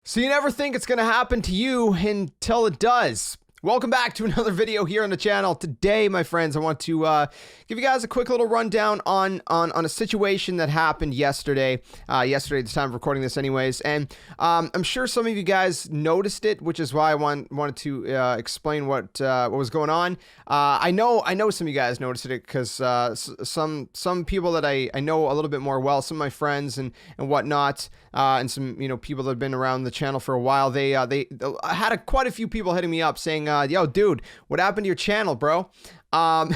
So you never think it's going to happen to you until it does. Welcome back to another video here on the channel. Today, my friends, I want to give you guys a quick little rundown on a situation that happened yesterday. Yesterday, at the time of recording this anyways. And I'm sure some of you guys noticed it, which is why I wanted to explain what was going on. I know some of you guys noticed it because some people that I know a little bit more well, some of my friends and whatnot, and some people that have been around the channel for a while, they had quite a few people hitting me up saying, yo, dude, what happened to your channel, bro? Well,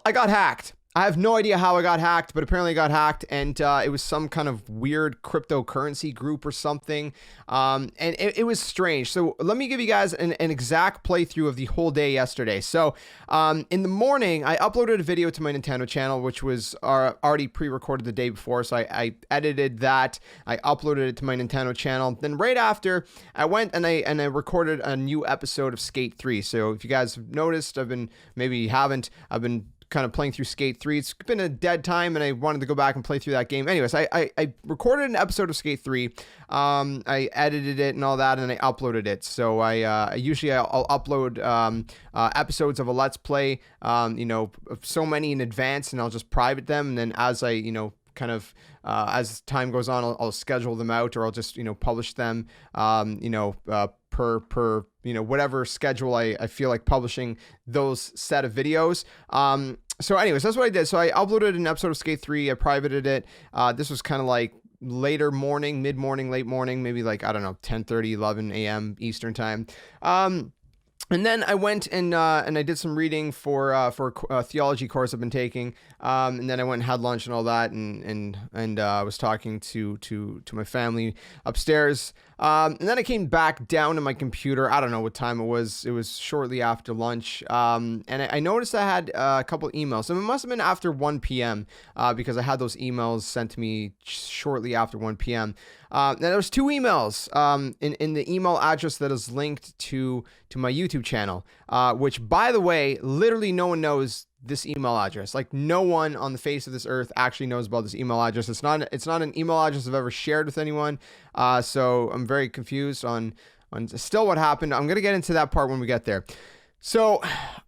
I got hacked. I have no idea how I got hacked, but apparently I got hacked, and it was some kind of weird cryptocurrency group or something, and it was strange. So let me give you guys an exact playthrough of the whole day yesterday. So in the morning, I uploaded a video to my Nintendo channel, which was already pre-recorded the day before, so I edited that, I uploaded it to my Nintendo channel. Then right after, I went and I recorded a new episode of Skate 3. So if you guys have noticed, maybe you haven't, I've been kind of playing through Skate 3. It's been a dead time and I wanted to go back and play through that game. Anyways, I recorded an episode of Skate 3. I edited it and all that, and I uploaded it. So usually I'll upload episodes of a Let's Play, so many in advance, and I'll just private them. And then as I, kind of as time goes on, I'll schedule them out, or I'll just publish them per whatever schedule I feel like publishing those set of videos. So anyways, that's what I did. So I uploaded an episode of Skate 3. I privated it. This was kind of like later morning, mid-morning, late morning, maybe like, I don't know, 10:30, 11 a.m. Eastern time. And then I went and I did some reading for a theology course I've been taking. And then I went and had lunch and all that, and I was talking to my family upstairs. And then I came back down to my computer. I don't know what time it was. It was shortly after lunch. And I noticed I had a couple emails. So it must have been after 1 p.m. Because I had those emails sent to me shortly after 1 p.m. Now there's two emails in the email address that is linked to my YouTube channel, which, by the way, literally no one knows this email address. Like, no one on the face of this earth actually knows about this email address. It's not an email address I've ever shared with anyone. So I'm very confused on still what happened. I'm gonna get into that part when we get there. So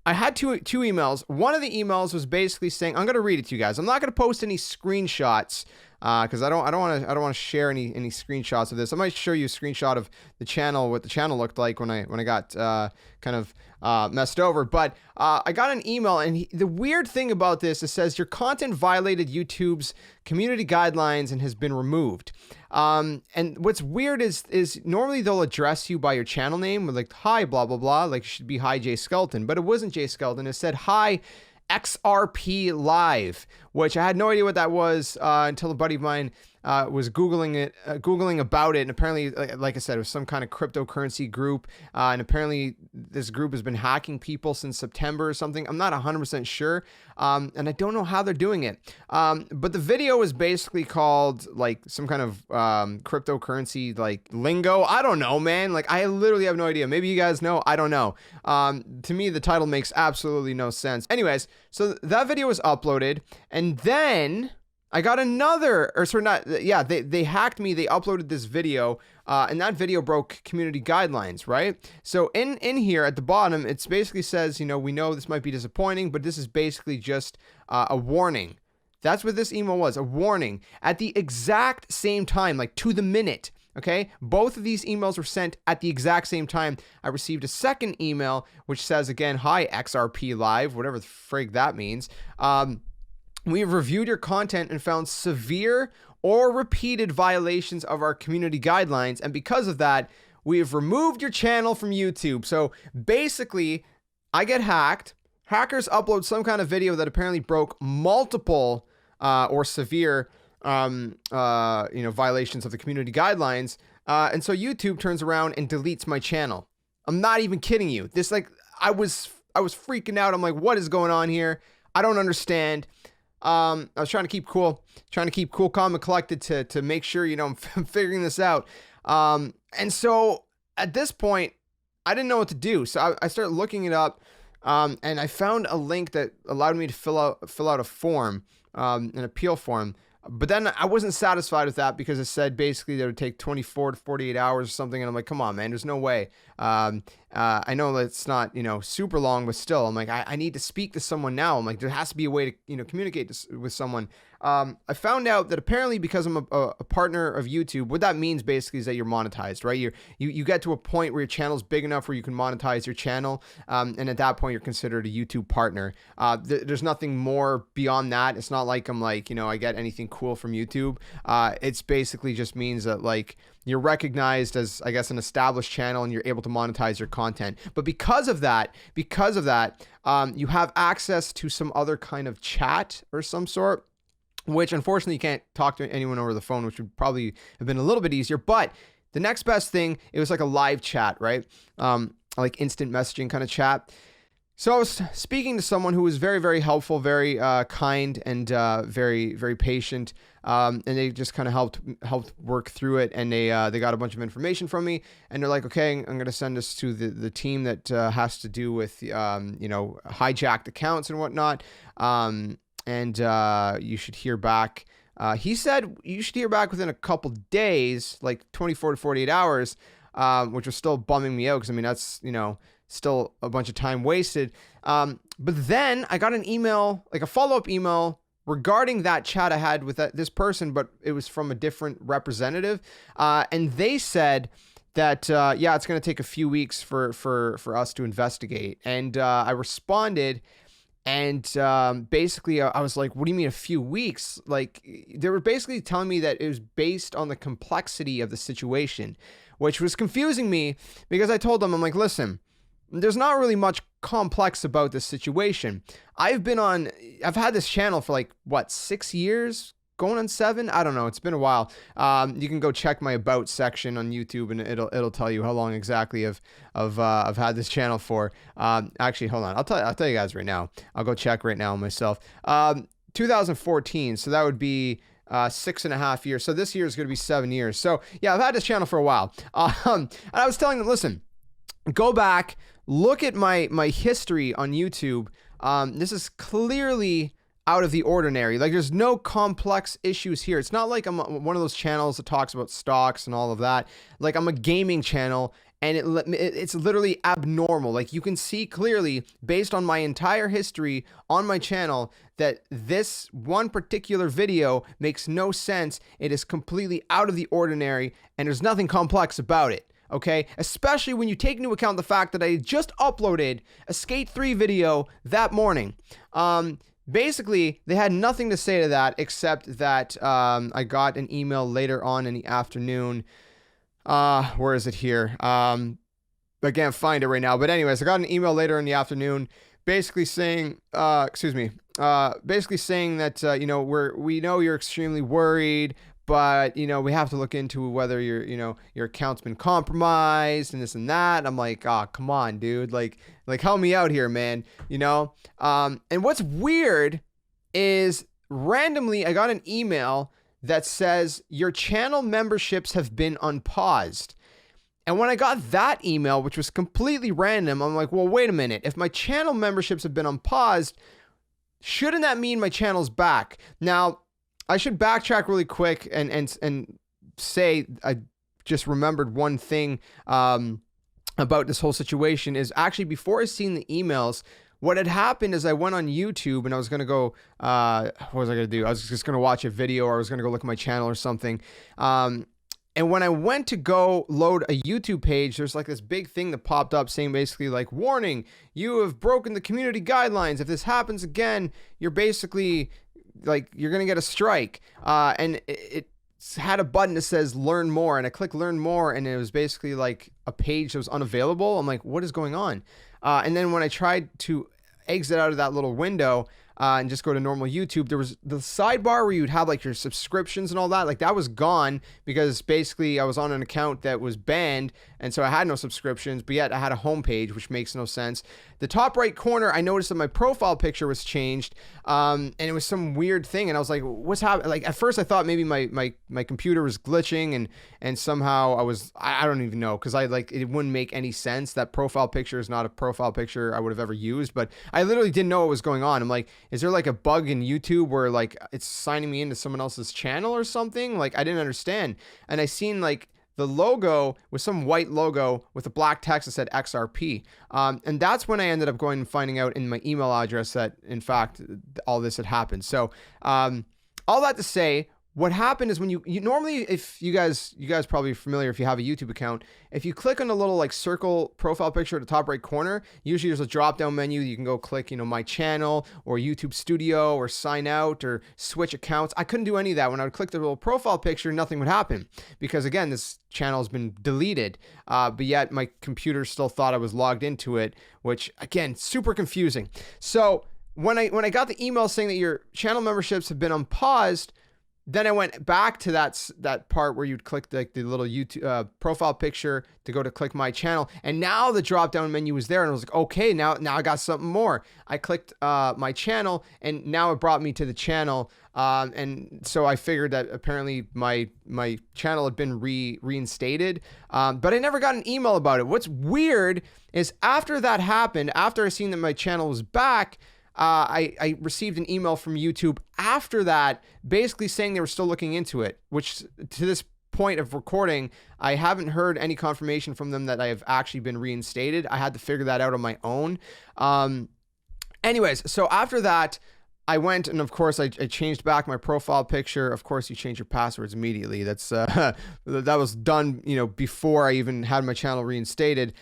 I had two emails. One of the emails was basically saying, I'm gonna read it to you guys. I'm not gonna post any screenshots because I don't want to share any screenshots of this. I might show you a screenshot of the channel, what the channel looked like when I got kind of messed over. But I got an email, and the weird thing about this, it says your content violated YouTube's community guidelines and has been removed. And what's weird is normally they'll address you by your channel name with like, hi, blah, blah, blah. Like, it should be hi, JSkeleton, but it wasn't JSkeleton. It said, hi, XRP Live, which I had no idea what that was until a buddy of mine was Googling about it. And apparently, like I said, it was some kind of cryptocurrency group. And apparently this group has been hacking people since September or something. I'm not 100% sure. And I don't know how they're doing it. But the video is basically called like some kind of cryptocurrency like lingo. I don't know, man. Like, I literally have no idea. Maybe you guys know. I don't know. To me, the title makes absolutely no sense. Anyways, so that video was uploaded, and then I got another, or sorry, not, yeah, they hacked me. They uploaded this video, and that video broke community guidelines, right? So in here at the bottom, it basically says, we know this might be disappointing, but this is basically just a warning. That's what this email was, a warning. At the exact same time, like to the minute, okay? Both of these emails were sent at the exact same time. I received a second email, which says, again, hi, XRP Live, whatever the frig that means. We have reviewed your content and found severe or repeated violations of our community guidelines, and because of that, we have removed your channel from YouTube. So basically, I get hacked. Hackers upload some kind of video that apparently broke multiple or severe violations of the community guidelines, and so YouTube turns around and deletes my channel. I'm not even kidding you. This, like, I was freaking out. I'm like, what is going on here? I don't understand. I was trying to keep cool, calm, and collected to make sure, I'm figuring this out. And so at this point, I didn't know what to do. So I started looking it up, and I found a link that allowed me to fill out a form, an appeal form. But then I wasn't satisfied with that because it said basically that it would take 24 to 48 hours or something. And I'm like, come on, man, there's no way. I know that it's not, super long, but still, I'm like, I need to speak to someone now. I'm like, there has to be a way to, communicate with someone. I found out that apparently because I'm a partner of YouTube, what that means basically is that you're monetized, right? You get to a point where your channel's big enough where you can monetize your channel. And at that point, you're considered a YouTube partner. There's nothing more beyond that. It's not like I'm like, I get anything cool from YouTube. It's basically just means that like you're recognized as, I guess, an established channel and you're able to monetize your content. But because of that, you have access to some other kind of chat or some sort, which unfortunately you can't talk to anyone over the phone, which would probably have been a little bit easier. But the next best thing, it was like a live chat, right? Like instant messaging kind of chat. So I was speaking to someone who was very, very helpful, very kind, and very, very patient. And they just kind of helped work through it. And they got a bunch of information from me. And they're like, okay, I'm going to send this to the team that has to do with, hijacked accounts and whatnot. And you should hear back. He said you should hear back within a couple days, like 24 to 48 hours, which was still bumming me out because, I mean, that's, still a bunch of time wasted. But then I got an email, like a follow-up email regarding that chat I had with this person, but it was from a different representative. And they said that, it's going to take a few weeks for us to investigate. And I responded. And basically, I was like, what do you mean a few weeks? Like, they were basically telling me that it was based on the complexity of the situation, which was confusing me because I told them, I'm like, listen, there's not really much complex about this situation. I've had this channel for like, 6 years? Going on 7? I don't know. It's been a while. You can go check my about section on YouTube, and it'll tell you how long exactly I've had this channel for. Actually, hold on. I'll tell you guys right now. I'll go check right now myself. 2014. So that would be 6.5 years. So this year is going to be 7 years. So yeah, I've had this channel for a while. And I was telling them, listen, go back, look at my history on YouTube. This is clearly out of the ordinary. Like, there's no complex issues here. It's not like I'm one of those channels that talks about stocks and all of that. Like, I'm a gaming channel, and it's literally abnormal. Like, you can see clearly based on my entire history on my channel that this one particular video makes no sense. It is completely out of the ordinary, and there's nothing complex about it. Okay, especially when you take into account the fact that I just uploaded a Skate 3 video that morning. Basically, they had nothing to say to that except that I got an email later on in the afternoon. Where is it here? I can't find it right now. But anyways, I got an email later in the afternoon basically saying, basically saying that, we know you're extremely worried, but, we have to look into whether your account's been compromised and this and that. And I'm like, oh, come on, dude. Like help me out here, man. And what's weird is randomly I got an email that says your channel memberships have been unpaused. And when I got that email, which was completely random, I'm like, well, wait a minute. If my channel memberships have been unpaused, shouldn't that mean my channel's back? Now, I should backtrack really quick and say I just remembered one thing about this whole situation is actually before I seen the emails, what had happened is I went on YouTube and I was going to go, what was I going to do? I was just going to watch a video or I was going to go look at my channel or something. And when I went to go load a YouTube page, there's like this big thing that popped up saying basically like, warning, you have broken the community guidelines. If this happens again, you're basically like, you're going to get a strike. And it had a button that says learn more. And I clicked learn more. And it was basically like a page that was unavailable. I'm like, what is going on? And then when I tried to exit out of that little window, and just go to normal YouTube, there was the sidebar where you'd have like your subscriptions and all that. Like that was gone because basically I was on an account that was banned. And so I had no subscriptions, but yet I had a homepage, which makes no sense. The top right corner, I noticed that my profile picture was changed. And it was some weird thing. And I was like, what's happening? Like at first I thought maybe my computer was glitching and somehow I don't even know. Cause it wouldn't make any sense. That profile picture is not a profile picture I would have ever used, but I literally didn't know what was going on. I'm like, is there like a bug in YouTube where like it's signing me into someone else's channel or something? Like I didn't understand. And I seen like the logo was some white logo with a black text that said XRP. And that's when I ended up going and finding out in my email address that, in fact, all this had happened. So all that to say, what happened is when you normally, if you guys probably familiar if you have a YouTube account, if you click on the little like circle profile picture at the top right corner, usually there's a drop down menu. You can go click, my channel or YouTube Studio or sign out or switch accounts. I couldn't do any of that. When I would click the little profile picture, nothing would happen because again, this channel has been deleted, but yet my computer still thought I was logged into it, which again, super confusing. So when I got the email saying that your channel memberships have been unpaused, then I went back to that part where you'd click the little YouTube profile picture to go to click my channel. And now the drop down menu was there and I was like, okay, now I got something more. I clicked my channel and now it brought me to the channel. And so I figured that apparently my channel had been reinstated. But I never got an email about it. What's weird is after that happened, after I seen that my channel was back, I received an email from YouTube after that, basically saying they were still looking into it, which to this point of recording, I haven't heard any confirmation from them that I have actually been reinstated. I had to figure that out on my own. Anyways, so after that, I went and of course I changed back my profile picture. Of course, you change your passwords immediately. That's that was done, before I even had my channel reinstated.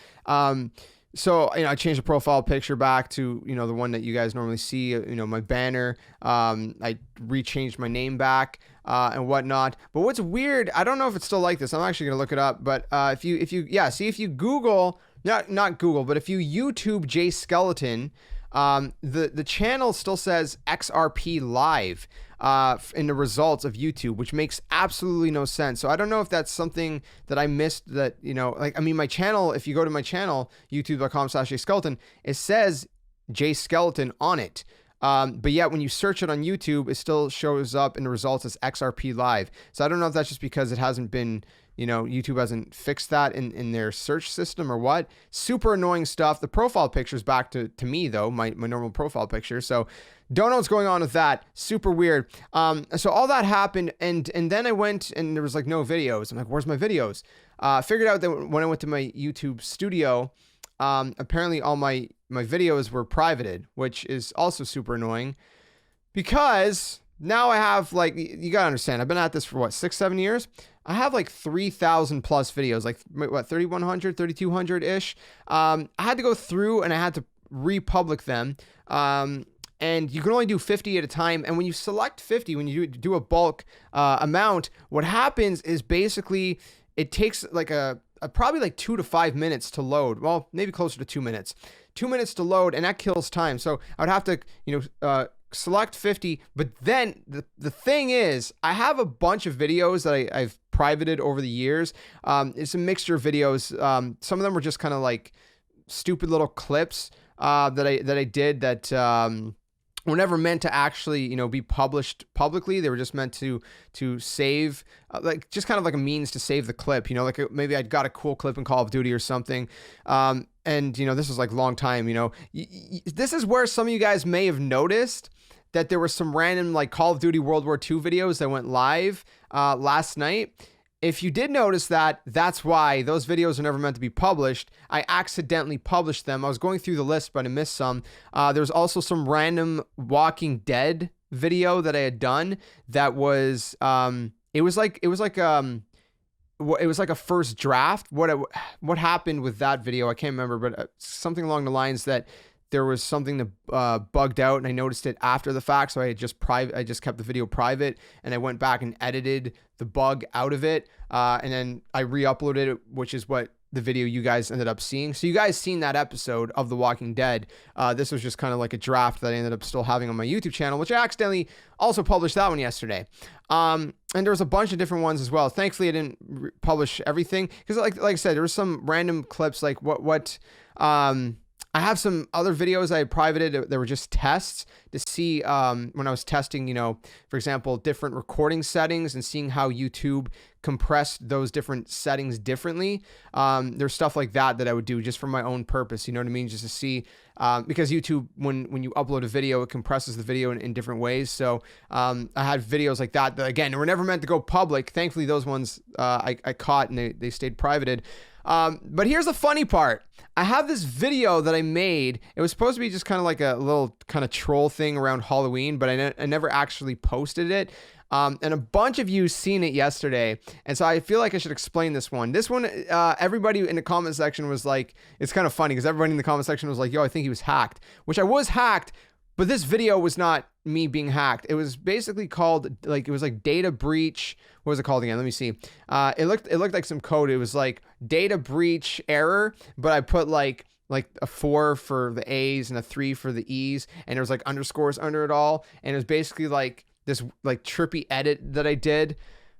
So, I changed the profile picture back to, the one that you guys normally see, my banner. I rechanged my name back and whatnot. But what's weird, I don't know if it's still like this. I'm actually going to look it up. But if you Google, not Google, but if you YouTube JSkeleton, the channel still says XRP live in the results of YouTube, which makes absolutely no sense. So I don't know if that's something that I missed that, my channel, if you go to my channel, youtube.com/JSkeleton, it says JSkeleton on it. But yet when you search it on YouTube, it still shows up in the results as XRP live. So I don't know if that's just because it hasn't been, YouTube hasn't fixed that in their search system or what. Super annoying stuff. The profile picture's back to me though, my normal profile picture. So don't know what's going on with that. Super weird. So all that happened and then I went and there was like no videos. I'm like, where's my videos? Figured out that when I went to my YouTube Studio, apparently all my videos were privated, which is also super annoying because now I have like, you gotta understand, I've been at this for what, 6-7 years. I have like 3,000 plus videos, like what, 3,100, 3,200 ish. I had to go through and I had to republic them. And you can only do 50 at a time. And when you select 50, when you do a bulk amount, what happens is basically it takes like probably like 2 to 5 minutes to load. Well, maybe closer to 2 minutes. 2 minutes to load, and that kills time. So I would have to, select 50. But then the thing is, I have a bunch of videos that I've privated over the years. It's a mixture of videos. Some of them were just kind of like stupid little clips that I did that were never meant to actually, be published publicly. They were just meant to save, like just kind of like a means to save the clip, like maybe I'd got a cool clip in Call of Duty or something. And this was like a long time, this is where some of you guys may have noticed that there were some random like Call of Duty World War II videos that went live last night. If you did notice that, that's why those videos are never meant to be published. I accidentally published them. I was going through the list, but I missed some. There's also some random Walking Dead video that I had done that was, it was like a first draft. What happened with that video, I can't remember, but something along the lines that there was something that bugged out and I noticed it after the fact. So I just kept the video private and I went back and edited the bug out of it. And then I re-uploaded it, which is what the video you guys ended up seeing. So you guys seen that episode of The Walking Dead. This was just kind of like a draft that I ended up still having on my YouTube channel, which I accidentally also published that one yesterday. And there was a bunch of different ones as well. Thankfully, I didn't publish everything because like I said, there was some random clips like what I have some other videos I had privated that were just tests to see when I was testing, you know, for example, different recording settings and seeing how YouTube compressed those different settings differently. There's stuff like that I would do just for my own purpose. You know what I mean? Just to see, because YouTube, when you upload a video, it compresses the video in different ways. So I had videos like that again, were never meant to go public. Thankfully, those ones I caught and they stayed privated. But here's the funny part. I have this video that I made. It was supposed to be just kind of like a little kind of troll thing around Halloween, but I never actually posted it. And a bunch of you seen it yesterday. And so I feel like I should explain this one. This one, everybody in the comment section was like, it's kind of funny because everybody in the comment section was like, yo, I think he was hacked, which I was hacked. But this video was not me being hacked. It was basically called, like, it was like data breach. What was it called again? Let me see. It looked like some code. It was like data breach error, but I put like a 4 for the A's and a 3 for the E's, and there was like underscores under it all. And it was basically like this like trippy edit that I did.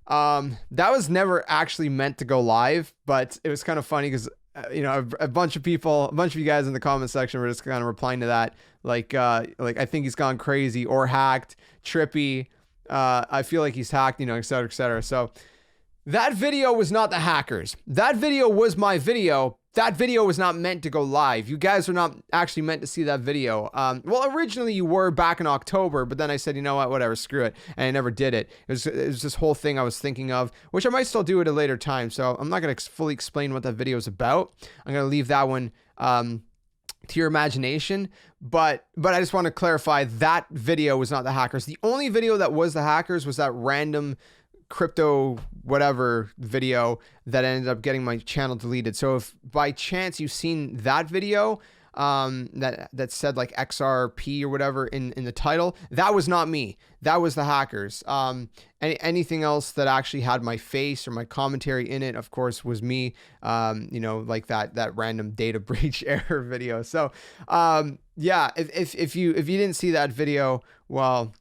That was never actually meant to go live, but it was kind of funny because you know, a bunch of people, a bunch of you guys in the comment section were just kind of replying to that, like I think he's gone crazy or hacked, trippy. I feel like he's hacked, you know, et cetera, et cetera. So that video was not the hackers. That video was my video. That video was not meant to go live. You guys are not actually meant to see that video. Well, originally you were back in October, but then I said, you know what, whatever, screw it. And I never did it. It was this whole thing I was thinking of, which I might still do at a later time. So I'm not going to fully explain what that video is about. I'm going to leave that one to your imagination. But I just want to clarify that video was not the hackers. The only video that was the hackers was that random crypto whatever video that ended up getting my channel deleted. So if by chance you've seen that video that said like XRP or whatever in the title, that was not me. That was the hackers. Anything else that actually had my face or my commentary in it, of course, was me. You know, like that random data breach error video. So yeah, if you didn't see that video, well,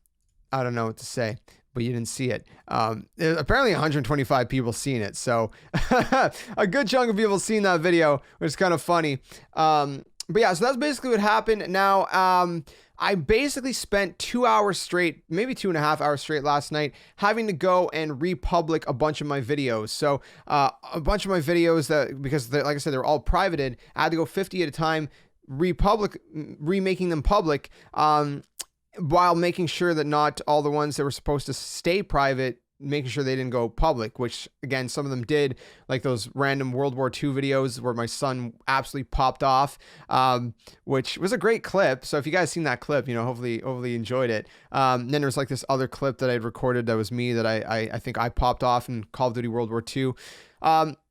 I don't know what to say. But you didn't see it. Apparently 125 people seen it. So a good chunk of people seen that video, which is kind of funny. But yeah, so that's basically what happened. Now, I basically spent 2 hours straight, maybe 2.5 hours straight last night, having to go and republic a bunch of my videos. So a bunch of my videos that, because like I said, they're all privated, I had to go 50 at a time, remaking them public. While making sure that not all the ones that were supposed to stay private, making sure they didn't go public, which again, some of them did, like those random World War II videos where my son absolutely popped off, which was a great clip. So if you guys seen that clip, you know, hopefully you enjoyed it. Then there was like this other clip that I'd recorded that was me that I think I popped off in Call of Duty World War II.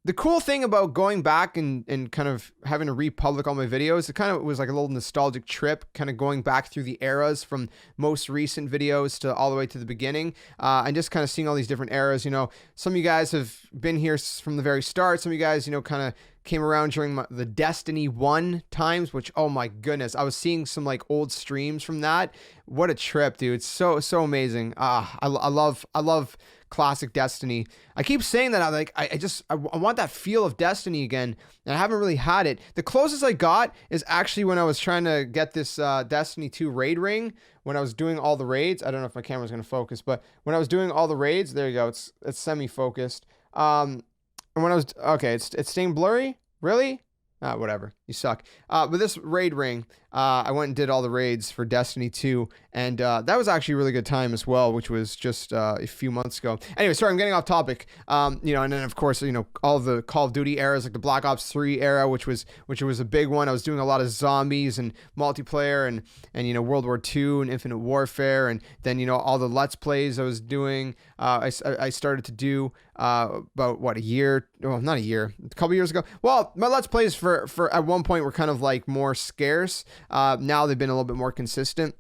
The cool thing about going back and kind of having to republic all my videos, it kind of was like a little nostalgic trip, kind of going back through the eras from most recent videos to all the way to the beginning, and just kind of seeing all these different eras. You know, some of you guys have been here from the very start. Some of you guys, you know, kind of came around during the Destiny 1 times, which, oh my goodness, I was seeing some like old streams from that. What a trip, dude. It's so amazing. I love classic Destiny. I keep saying that. I want that feel of Destiny again, and I haven't really had it. The closest I got is actually when I was trying to get this Destiny 2 raid ring, when I was doing all the raids. I don't know if my camera's going to focus, but when I was doing all the raids, there you go. It's semi-focused. And when I was, okay, it's staying blurry. Really? Whatever. You suck. But this raid ring, I went and did all the raids for Destiny 2, and that was actually a really good time as well, which was just a few months ago. Anyway, sorry, I'm getting off topic. You know, and then of course, you know, all the Call of Duty eras, like the Black Ops 3 era, which was a big one. I was doing a lot of zombies and multiplayer and you know, World War II and Infinite Warfare, and then, you know, all the Let's Plays I was doing. I started to do about what, a year? Oh, not a year, a couple years ago. Well, my Let's Plays for at one point were kind of like more scarce. Now they've been a little bit more consistent.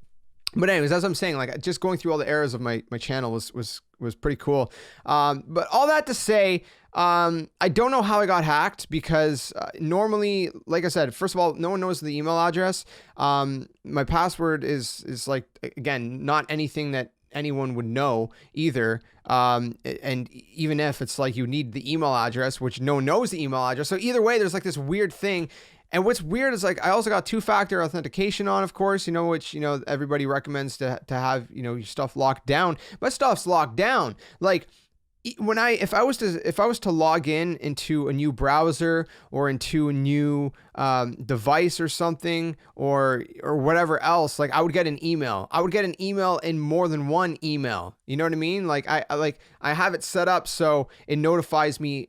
But anyways, as I'm saying, like just going through all the eras of my channel was pretty cool. But all that to say, I don't know how I got hacked because normally, like I said, first of all, no one knows the email address. My password is like, again, not anything that anyone would know either. And even if it's like you need the email address, which no one knows the email address. So either way, there's like this weird thing. And what's weird is like I also got 2-factor authentication on, of course, you know, which, you know, everybody recommends to have, you know, your stuff locked down. My stuff's locked down. Like when if I was to log in into a new browser or into a new device or something or whatever else, like I would get an email. I would get an email in more than one email. You know what I mean? Like I have it set up so it notifies me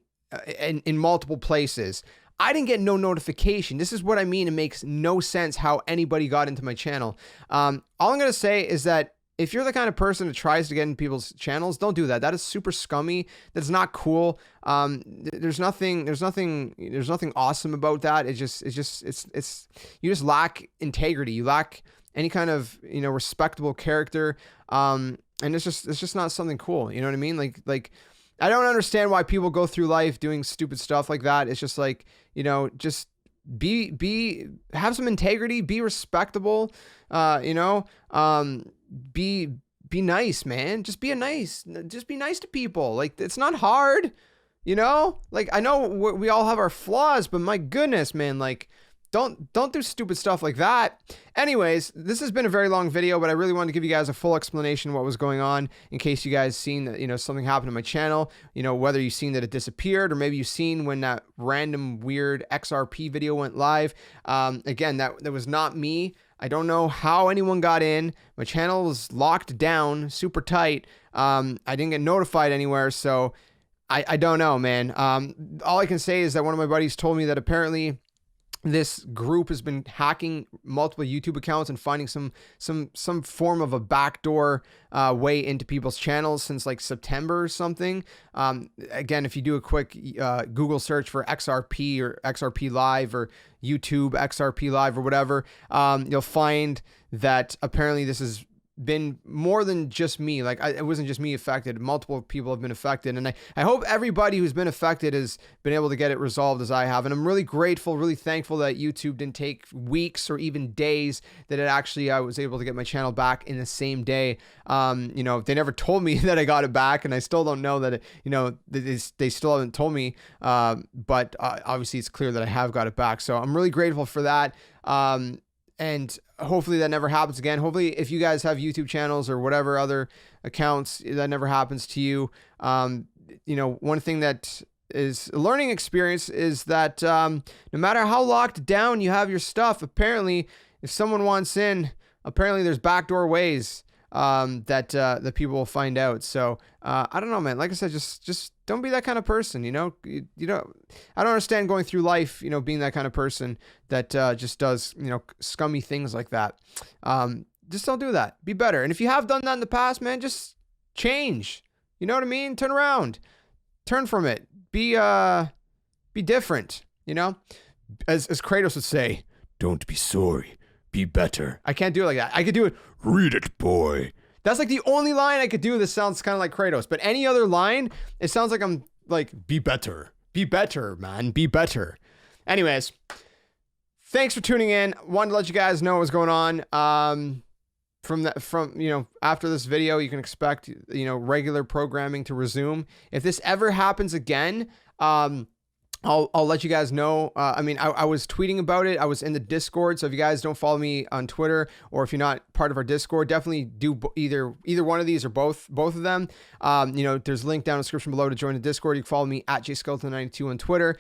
in multiple places. I didn't get no notification. This is what I mean. It makes no sense how anybody got into my channel. All I'm going to say is that if you're the kind of person that tries to get in people's channels, don't do that. That is super scummy. That's not cool. There's nothing awesome about that. You just lack integrity. You lack any kind of, you know, respectable character. And it's just not something cool. You know what I mean? Like, I don't understand why people go through life doing stupid stuff like that. It's just like, you know, just have some integrity, be respectable, you know, be nice, man. Just be nice to people. Like, it's not hard, you know, like I know we all have our flaws, but my goodness, man, like, don't do stupid stuff like that. Anyways, this has been a very long video, but I really wanted to give you guys a full explanation of what was going on in case you guys seen that, you know, something happened to my channel, you know, whether you've seen that it disappeared or maybe you've seen when that random weird XRP video went live. Again, that was not me. I don't know how anyone got in. My channel was locked down super tight. I didn't get notified anywhere. So I don't know, man. All I can say is that one of my buddies told me that apparently this group has been hacking multiple YouTube accounts and finding some form of a backdoor way into people's channels since like September or something. Again, if you do a quick Google search for XRP or XRP Live or YouTube XRP Live or whatever, you'll find that apparently this has been more than just me. Like it wasn't just me affected. Multiple people have been affected, and I hope everybody who's been affected has been able to get it resolved as I have. And I'm really grateful, really thankful that YouTube didn't take weeks or even days, that I was able to get my channel back in the same day. You know, they never told me that I got it back, and I still don't know that you know, they still haven't told me, but obviously it's clear that I have got it back, so I'm really grateful for that. And hopefully that never happens again. Hopefully if you guys have YouTube channels or whatever other accounts, that never happens to you. You know, one thing that is a learning experience is that no matter how locked down you have your stuff, apparently if someone wants in, apparently there's backdoor ways that people will find out. So I don't know, man. Like I said, just don't be that kind of person. You know, you know, I don't understand going through life, you know, being that kind of person that just does, you know, scummy things like that. Just don't do that. Be better. And if you have done that in the past, man, just change. You know what I mean? Turn around. Turn from it. Be different. You know, as Kratos would say, don't be sorry. Be better. I can't do it like that. I could do it. Read it, boy. That's like the only line I could do that sounds kind of like Kratos. But any other line, it sounds like I'm like, be better. Be better, man. Be better. Anyways, thanks for tuning in. Wanted to let you guys know what was going on. From you know, after this video, you can expect, you know, regular programming to resume. If this ever happens again, I'll let you guys know. I mean, I was tweeting about it. I was in the Discord. So if you guys don't follow me on Twitter, or if you're not part of our Discord, definitely do either one of these or both of them. You know, there's a link down in the description below to join the Discord. You can follow me at JSkeleton92 on Twitter.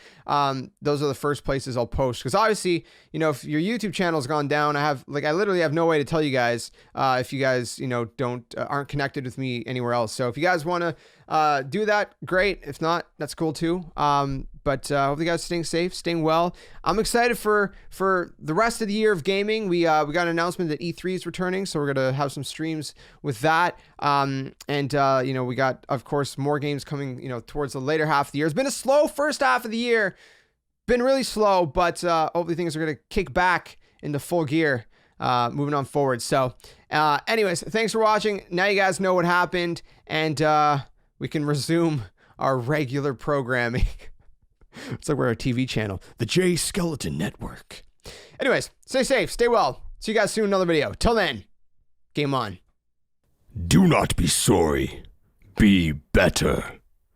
Those are the first places I'll post, because obviously, you know, if your YouTube channel's gone down, I literally have no way to tell you guys if you guys, you know, aren't connected with me anywhere else. So if you guys want to do that, great. If not, that's cool too. But hopefully you guys staying safe, staying well. I'm excited for the rest of the year of gaming. We got an announcement that E3 is returning, so we're gonna have some streams with that. And you know, we got, of course, more games coming, you know, towards the later half of the year. It's been a slow first half of the year, been really slow, but hopefully things are gonna kick back into full gear moving on forward. So anyways, thanks for watching. Now you guys know what happened, and we can resume our regular programming. It's like we're a TV channel, the JSkeleton Network. Anyways, stay safe, stay well. See you guys soon in another video. Till then, game on. Do not be sorry. Be better.